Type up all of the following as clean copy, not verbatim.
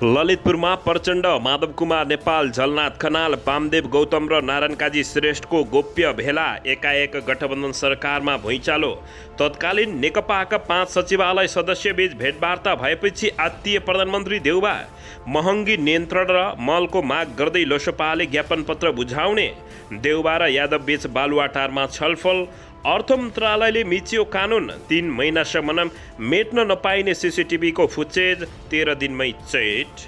ललितपुरमा प्रचण्ड, माधव कुमार नेपाल, झलनाथ खनाल, वामदेव गौतम र नारायण काजी श्रेष्ठको गोप्य भेला। एकाएक गठबन्धन सरकारमा भुइँचालो। तत्कालीन नेकपाका 5 सचिवालय सदस्यबीच भेटवार्ता भएपछि आत्तिए प्रधानमन्त्री देउबा। महँगी नियन्त्रण र मलको माग गर्दै लोसपाले ज्ञापन पत्र बुझाउने। देउबा र यादवबीच बालुवाटारमा छलफल। अर्थ मन्त्रालयले मिच्यो कानुन। 3 महिनासम्म मेट्न नपाइने सीसीटीभीको फुटेज 13 दिनमै चेट।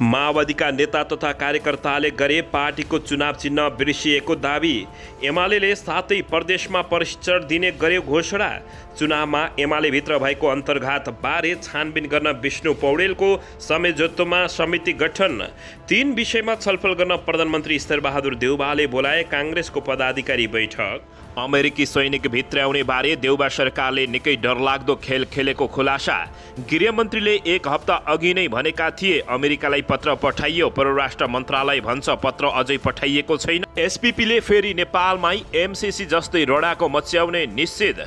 माओवादीका नेता तथा कार्यकर्ताले गरे पार्टीको चुनाव चिन्ह बिर्सिएको दावी। एमाले 7 प्रदेशमा प्रशिक्षण दिने गर्यो घोषणा। चुनावमा एमाले भित्र भएको अन्तर्घात बारे छानबिन गर्न विष्णु पौडेलको संयोजकत्वमा समिति गठन। 3 विषयमा छलफल गर्न प्रधानमन्त्री शेरबहादुर देउबाले बोलाए काङ्ग्रेसको पदाधिकारी बैठक। अमेरिकी सैनिक भित्र्याउने बारे देउबा सरकारले निकै डरलाग्दो खेल खेलेको खुलासा। गृहमन्त्रीले 1 हप्ता अघि नै भनेका थिए अमेरिकालाई पत्र पठाइयो। परराष्ट्र मन्त्रालय भन्छ पत्र अझै पठाइएको छैन। एसपीपीले फेरि नेपालमै एमसीसी जस्तै रडाको मच्याउने निश्चित।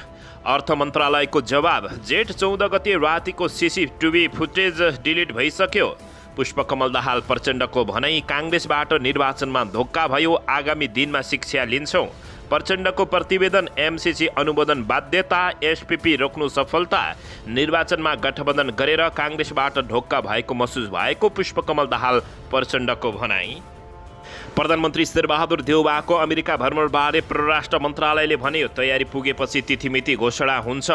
अर्थ मन्त्रालयको जवाब। जेठ 14 गते रातिको सीसीटीभी फुटेज डिलिट भइसक्यो। पुष्पकमल दाहाल प्रचण्डको भनाई काङ्ग्रेसबाट निर्वाचनमा धोक्का भयो, आगामी दिनमा शिक्षा लिन्छौँ। प्रचण्डको प्रतिवेदन। एमसीसी अनुमोदन बाध्यता, एसपीपी रोक्नु सफलता। निर्वाचनमा गठबन्धन गरेर काङ्ग्रेसबाट ढोक्का भएको महसुस भएको पुष्पकमल दाहाल प्रचण्डको भनाई। प्रधानमन्त्री शेरबहादुर देउबाको अमेरिका भ्रमणबारे परराष्ट्र मन्त्रालयले भन्यो तयारी पुगेपछि तिथिमिति घोषणा हुन्छ।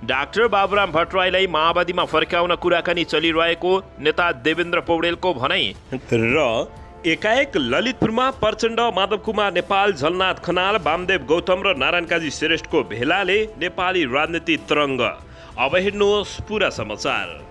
डाक्टर बाबुराम भट्टराईलाई माओवादीमा फर्काउन कुराकानी चलिरहेको नेता देवेन्द्र पौडेलको भनाई। र एकाएक ललितपुरमा प्रचण्ड, माधव कुमार नेपाल, झलनाथ खनाल, वामदेव गौतम र नारायण काजी श्रेष्ठको भेलाले नेपाली राजनीति तरङ्ग। अब हेर्नुहोस् पुरा समाचार।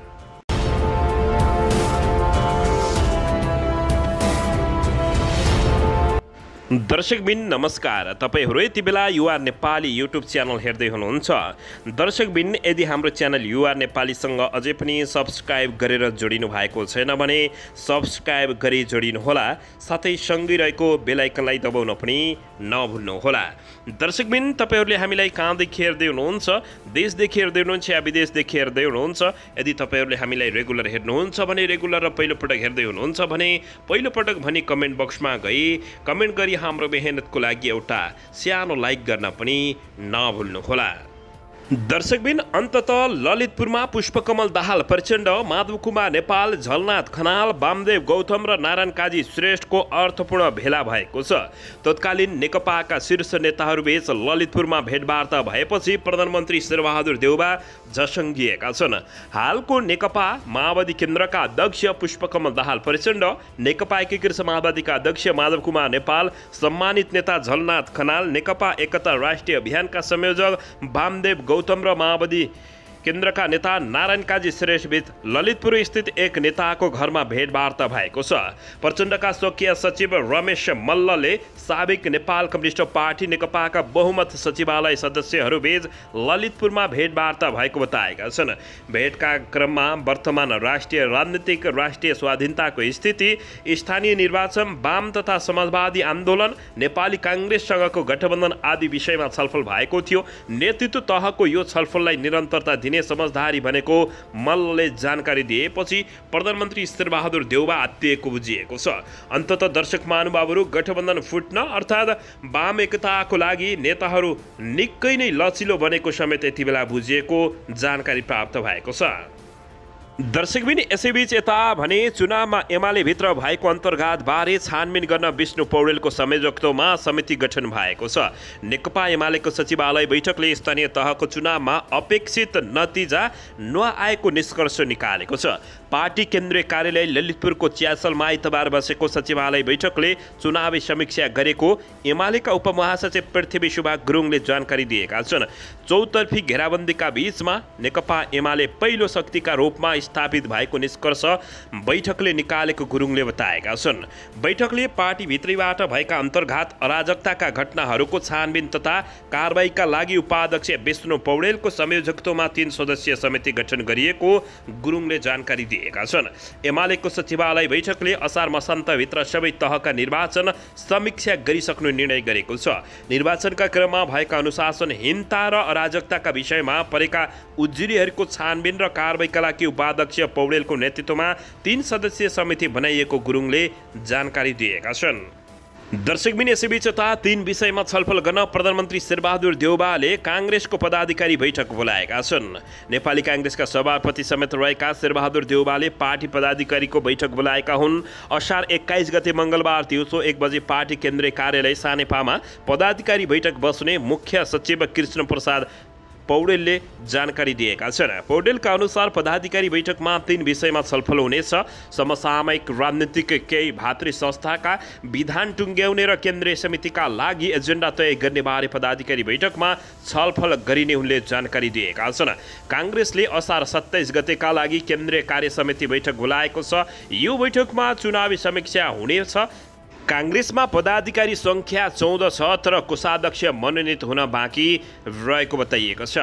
दर्शकबिन नमस्कार। तपाईहरू यति बेला युआर नेपाली युट्युब च्यानल हेर्दै हुनुहुन्छ। दर्शकबिन यदि हाम्रो च्यानल युआर नेपालीसँग अझै पनि सब्सक्राइब गरेर जोडिनु भएको छैन भने सब्सक्राइब गरी जोडिनुहोला। साथै सँगै रहेको बेल आइकनलाई दबाउन पनि नभुल्नुहोला। दर्शकबिन तपाईहरूले हामीलाई कहाँदेखि हेर्दै हुनुहुन्छ, देशदेखि हेर्दै हुनुहुन्छ या विदेशदेखि हेर्दै हुनुहुन्छ। यदि तपाईहरूले हामीलाई रेगुलर हेर्नुहुन्छ भने रेगुलर र पहिलोपटक हेर्दै हुनुहुन्छ भने पहिलोपटक भनी कमेन्ट बक्समा गई कमेन्ट गरी हाम्रो मेहनतको लागि एउटा सानो लाइक गर्न पनि नभुल्नुहोला। दर्शकबिन अन्ततः ललितपुरमा पुष्पकमल दाहाल प्रचण्ड, माधव कुमार नेपाल, झलनाथ खनाल, वामदेव गौतम र नारायण काजी श्रेष्ठको अर्थपूर्ण भेला भएको छ। तत्कालीन नेकपाका शीर्ष नेताहरूबीच ललितपुरमा भेटवार्ता भएपछि प्रधानमन्त्री शेरबहादुर देउबा झसङ्गिएका छन्। हालको नेकपा माओवादी केन्द्रका अध्यक्ष पुष्पकमल दाहाल प्रचण्ड, नेकपा एकीकृत माओवादीका अध्यक्ष माधव कुमार नेपाल, सम्मानित नेता झलनाथ खनाल, नेकपा एकता राष्ट्रिय अभियानका संयोजक वामदेव गौतम र माओवादी केन्द्रका नेता नारायण काजी श्रेष्ठबीच ललितपुर स्थित एक नेताको घरमा भेटवार्ता भएको छ। प्रचण्डका स्वकीय सचिव रमेश मल्लले साबिक नेपाल कम्युनिस्ट पार्टी नेकपाका बहुमत सचिवालय सदस्यहरूबीच ललितपुरमा भेटवार्ता भएको बताएका छन्। भेटका क्रममा वर्तमान राष्ट्रिय राजनीतिक राष्ट्रिय स्वाधीनताको स्थिति, स्थानीय निर्वाचन, वाम तथा समाजवादी आन्दोलन, नेपाली काङ्ग्रेससँगको गठबन्धन आदि विषयमा छलफल भएको थियो। नेतृत्व तहको यो छलफललाई निरन्तरता दिने समझदारी भनेको मल्लले जानकारी दिएपछि प्रधानमन्त्री शेरबहादुर देउबा आत्तिएको बुझिएको छ। अन्ततः दर्शक महानुभावहरू गठबन्धन फुट्न अर्थात् वाम एकताको लागि नेताहरू निकै नै लचिलो बनेको समेत यति बेला बुझिएको जानकारी प्राप्त भएको छ। दर्शकबिन यसैबीच यता भने चुनावमा एमाले भित्र भएको अन्तर्घात बारे छानबिन गर्न विष्णु पौडेलको संयोजकत्वमा समिति गठन भएको छ। नेकपा एमालेको सचिवालय बैठकले स्थानीय तहको चुनावमा अपेक्षित नतिजा नआएको निष्कर्ष निकालेको छ। पार्टी केन्द्रीय कार्यालय ललितपुरको च्यासलमा आइतबार बसेको सचिवालय बैठकले चुनावी समीक्षा गरेको एमालेका उपमहासचिव पृथ्वी सुभाष गुरुङले जानकारी दिएका छन्। चौतर्फी घेराबन्दीका बीचमा नेकपा एमाले पहिलो शक्तिका रूपमा स्थापित भएको निष्कर्ष बैठकले निकालेको गुरुङले बताएका छन्। बैठकले पार्टीभित्रैबाट भएका अन्तर्घात अराजकताका घटनाहरूको छानबिन तथा कारबाहीका लागि उपाध्यक्ष विष्णु पौडेलको संयोजकत्वमा 3 सदस्यीय समिति गठन गरिएको गुरुङले जानकारी दिए। दिएका छन्। एमालेको सचिवालय बैठकले असार मसान्तभित्र सबै तहका निर्वाचन समीक्षा गरिसक्नु निर्णय गरेको छ। निर्वाचनका क्रममा भएका अनुशासनहीनता र अराजकताका विषयमा परेका उजुरीहरूको छानबिन र कारबाहीका लागि उपाध्यक्ष पौडेलको नेतृत्वमा 3 सदस्यीय समिति बनाइएको गुरुङले जानकारी दिएका छन्। दर्शकबिन यसैबीच यता 3 विषयमा छलफल गर्न प्रधानमन्त्री शेरबहादुर देउवाले काङ्ग्रेसको पदाधिकारी बैठक बोलाएका छन्। नेपाली काङ्ग्रेसका सभापति समेत रहेका शेरबहादुर देउवाले पार्टी पदाधिकारीको बैठक बोलाएका हुन्। असार 21 गते मङ्गलबार दिउँसो 1 बजे पार्टी केन्द्रीय कार्यालय सानेपामा पदाधिकारी बैठक बस्ने मुख्य सचिव कृष्ण प्रसाद पौडेलले जानकारी दिएका छन्। पौडेलका अनुसार पदाधिकारी बैठकमा 3 विषयमा छलफल हुनेछ। समसामयिक राजनीतिक केही भातृ संस्थाका विधान टुङ्ग्याउने र केन्द्रीय समितिका लागि एजेन्डा तय गर्ने बारे पदाधिकारी बैठकमा छलफल गरिने उनले जानकारी दिएका छन्। काङ्ग्रेसले असार 27 गतेका लागि केन्द्रीय कार्य समिति बैठक बोलाएको छ। यो बैठकमा चुनावी समीक्षा हुनेछ। काङ्ग्रेसमा पदाधिकारी सङ्ख्या 14 छ, तर कोषाध्यक्ष मनोनित हुन बाँकी रहेको बताइएको छ।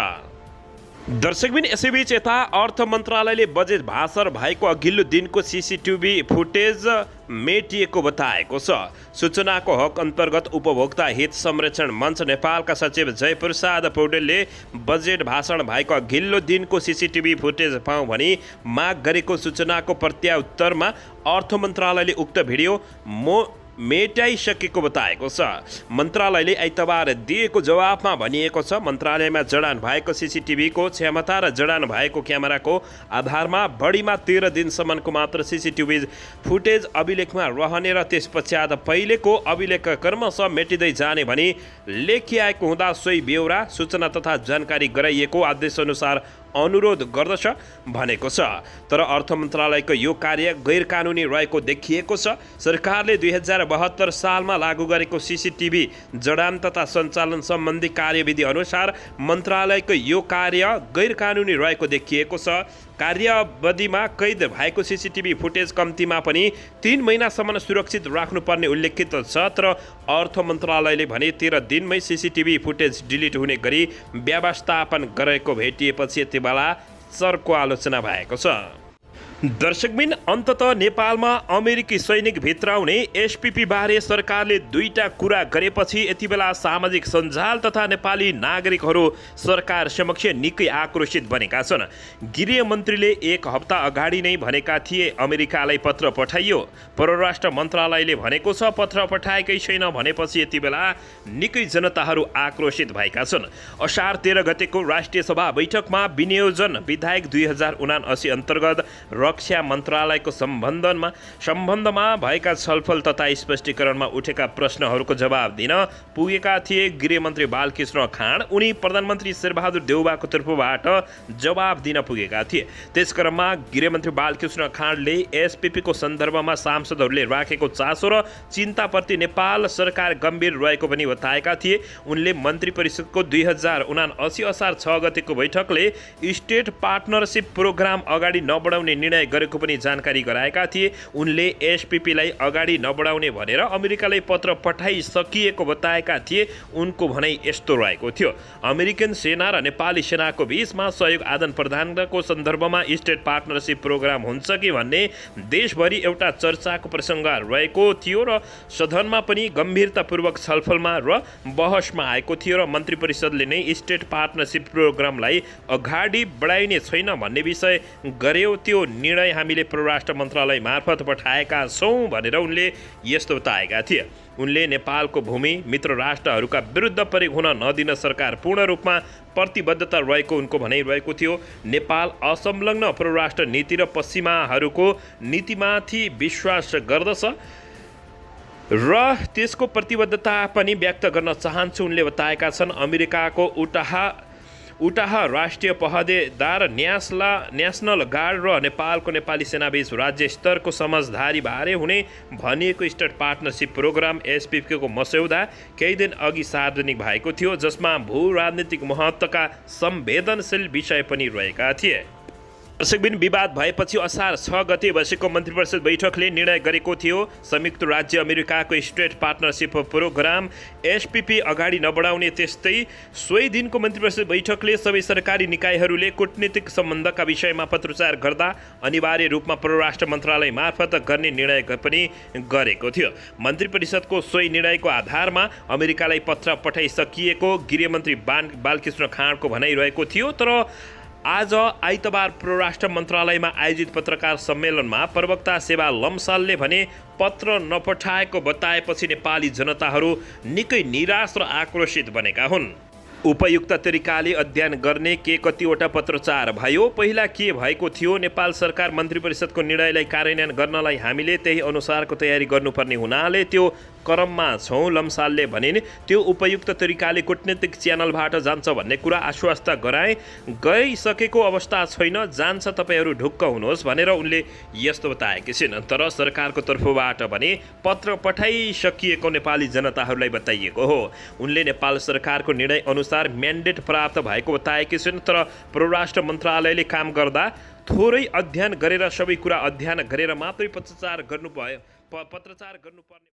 दर्शकबिन यसैबीच यता अर्थ मन्त्रालयले बजेट भाषण भएको अघिल्लो दिनको सीसीटीभी फुटेज मेटिएको बताएको छ। सूचनाको हक अन्तर्गत उपभोक्ता हित संरक्षण मञ्च नेपालका सचिव जयप्रसाद पौडेलले बजेट भाषण भएको अघिल्लो दिनको सीसीटीभी फुटेज पाऊँ भनी माग गरेको सूचनाको प्रत्युत्तरमा अर्थ मन्त्रालयले उक्त भिडियो मेटाइसकेको बताएको छ। मन्त्रालयले आइतबार दिएको जवाफमा भनिएको छ, मन्त्रालयमा जडान भएको सीसीटीभीको क्षमता र जडान भएको क्यामेराको आधारमा बढीमा 13 दिनसम्मको मात्र सीसीटीभी फुटेज अभिलेखमा रहने र त्यसपश्चात पहिलेको अभिलेख क्रमशः मेटिँदै जाने भनी लेखिआएको हुँदा सोही ब्यौरा सूचना तथा जानकारी गराइएको आदेशअनुसार अनुरोध गर्दछ भनेको छ। तर अर्थ मन्त्रालयको यो कार्य गैर कानुनी रहेको देखिएको छ। सरकारले 2072 सालमा लागू गरेको सीसीटीभी जडान तथा सञ्चालन सम्बन्धी कार्यविधि अनुसार मन्त्रालयको यो कार्य गैर कानुनी रहेको देखिएको छ। कार्यावधिमा कैद भएको सीसीटीभी फुटेज कम्तीमा पनि 3 महिनासम्म सुरक्षित राख्नुपर्ने उल्लेखित छ। तर अर्थ मन्त्रालयले भने 13 दिनमै सीसीटीभी फुटेज डिलिट हुने गरी व्यवस्थापन गरेको भेटिएपछि यति बेला चर्को आलोचना भएको छ। दर्शकबिन अन्ततः नेपालमा अमेरिकी सैनिक भित्राउने एसपीपी बारे सरकारले 2टा कुरा गरेपछि यति बेला सामाजिक सञ्जाल तथा नेपाली नागरिकहरू सरकार समक्ष निकै आक्रोशित बनेका छन्। गृह मन्त्रीले 1 हप्ता अगाडि नै भनेका थिए अमेरिकालाई पत्र पठाइयो। परराष्ट्र मन्त्रालयले भनेको छ पत्र पठाएकै छैन भनेपछि यति बेला निकै जनताहरू आक्रोशित भएका छन्। असार 13 गतेको राष्ट्रिय सभा बैठकमा विनियोजन विधायक 2079 अन्तर्गत रक्षा मन्त्रालयको सम्बन्धमा भएका छलफल तथा स्पष्टीकरणमा उठेका प्रश्नहरूको जवाब दिन पुगेका थिए गृहमन्त्री बालकृष्ण खाँड। उनी प्रधानमन्त्री शेरबहादुर देउवाको तर्फबाट जवाब दिन पुगेका थिए। त्यसक्रममा गृहमन्त्री बालकृष्ण खाँडले एसपीपीको सन्दर्भमा सांसदहरूले राखेको चासो र चिन्ताप्रति नेपाल सरकार गम्भीर रहेको पनि बताएका थिए। उनले मन्त्री परिषदको 2079 असार 6 गतेको बैठकले स्टेट पार्टनरसिप प्रोग्राम अगाडि नबढाउने निर्णय गरेको पनि जानकारी गराएका थिए। उनले एसपीपीलाई अगाडि नबढाउने भनेर अमेरिकालाई पत्र पठाइसकिएको बताएका थिए। उनको भनाइ यस्तो रहेको थियो, अमेरिकन सेना र नेपाली सेनाको बीचमा सहयोग आदान प्रदानको सन्दर्भमा स्टेट पार्टनरसिप प्रोग्राम हुन्छ कि भन्ने देशभरि एउटा चर्चाको प्रसङ्ग रहेको थियो र सदनमा पनि गम्भीरतापूर्वक छलफलमा र बहसमा आएको थियो र मन्त्री परिषदले नै स्टेट पार्टनरसिप प्रोग्रामलाई अगाडि बढाइने छैन भन्ने विषय गर्यो। त्यो निर्णय हामीले परराष्ट्र मन्त्रालय मार्फत पठाएका छौँ भनेर उनले यस्तो बताएका थिए। उनले नेपालको भूमि मित्र राष्ट्रहरूका विरुद्ध प्रयोग हुन नदिन सरकार पूर्ण रूपमा प्रतिबद्धता रहेको उनको भनाइ रहेको थियो। नेपाल असंलग्न परराष्ट्र नीति र पश्चिमाहरूको नीतिमाथि विश्वास गर्दछ र त्यसको प्रतिबद्धता पनि व्यक्त गर्न चाहन्छु उनले बताएका छन्। अमेरिकाको उटाह राष्ट्रिय पहरेदार नेसनल गार्ड र नेपालको नेपाली सेनाबीच राज्य स्तरको समझदारी बारे हुने भनिएको स्टेट पार्टनरसिप प्रोग्राम एसपीपीको मस्यौदा केही दिन अघि सार्वजनिक भएको थियो, जसमा भू राजनीतिक महत्त्वका संवेदनशील विषय पनि रहेका थिए। दर्शकबिन विवाद भएपछि असार 6 गते बसेको मन्त्रिपरिषद बैठकले निर्णय गरेको थियो संयुक्त राज्य अमेरिकाको स्ट्रेट पार्टनरसिप प्रोग्राम एसपीपी अगाडि नबढाउने। त्यस्तै सोही दिनको मन्त्रिपरिषद बैठकले सबै सरकारी निकायहरूले कूटनीतिक सम्बन्धका विषयमा पत्रचार गर्दा अनिवार्य रूपमा परराष्ट्र मन्त्रालय मार्फत गर्ने निर्णय पनि गरेको थियो। मन्त्रिपरिषदको सोही निर्णयको आधारमा अमेरिकालाई पत्र पठाइसकिएको गृहमन्त्री बालकृष्ण खाँडको भनाइरहेको थियो। तर आज आइतबार परराष्ट्र मन्त्रालयमा आयोजित पत्रकार सम्मेलनमा प्रवक्ता सेवा लम्सालले भने पत्र नपठाएको बताएपछि नेपाली जनताहरू निकै निराश र आक्रोशित बनेका हुन्। उपयुक्त तरिकाले अध्ययन गर्ने के कतिवटा पत्रचार भयो, पहिला के भएको थियो, नेपाल सरकार मन्त्रिपरिषदको निर्णयलाई कार्यान्वयन गर्नलाई हामीले त्यही अनुसारको तयारी गर्नुपर्ने हुनाले त्यो क्रममा छौँ लम्सालले भनिन्। त्यो उपयुक्त तरिकाले कूटनीतिक च्यानलबाट जान्छ भन्ने कुरा आश्वस्त गराए। गइसकेको अवस्था छैन, जान्छ, तपाईहरू ढुक्क हुनुहोस् भनेर उनले यस्तो बताएकी छिन्। तर सरकारको तर्फबाट भने पत्र पठाइसकिएको नेपाली जनताहरूलाई बताइएको हो। उनले नेपाल सरकारको निर्णय अनुसार म्यान्डेट प्राप्त भएको बताएकी छिन्। तर परराष्ट्र मन्त्रालयले काम गर्दा थोरै अध्ययन गरेर सबै कुरा अध्ययन गरेर मात्रै पत्रचार गर्नुपर्ने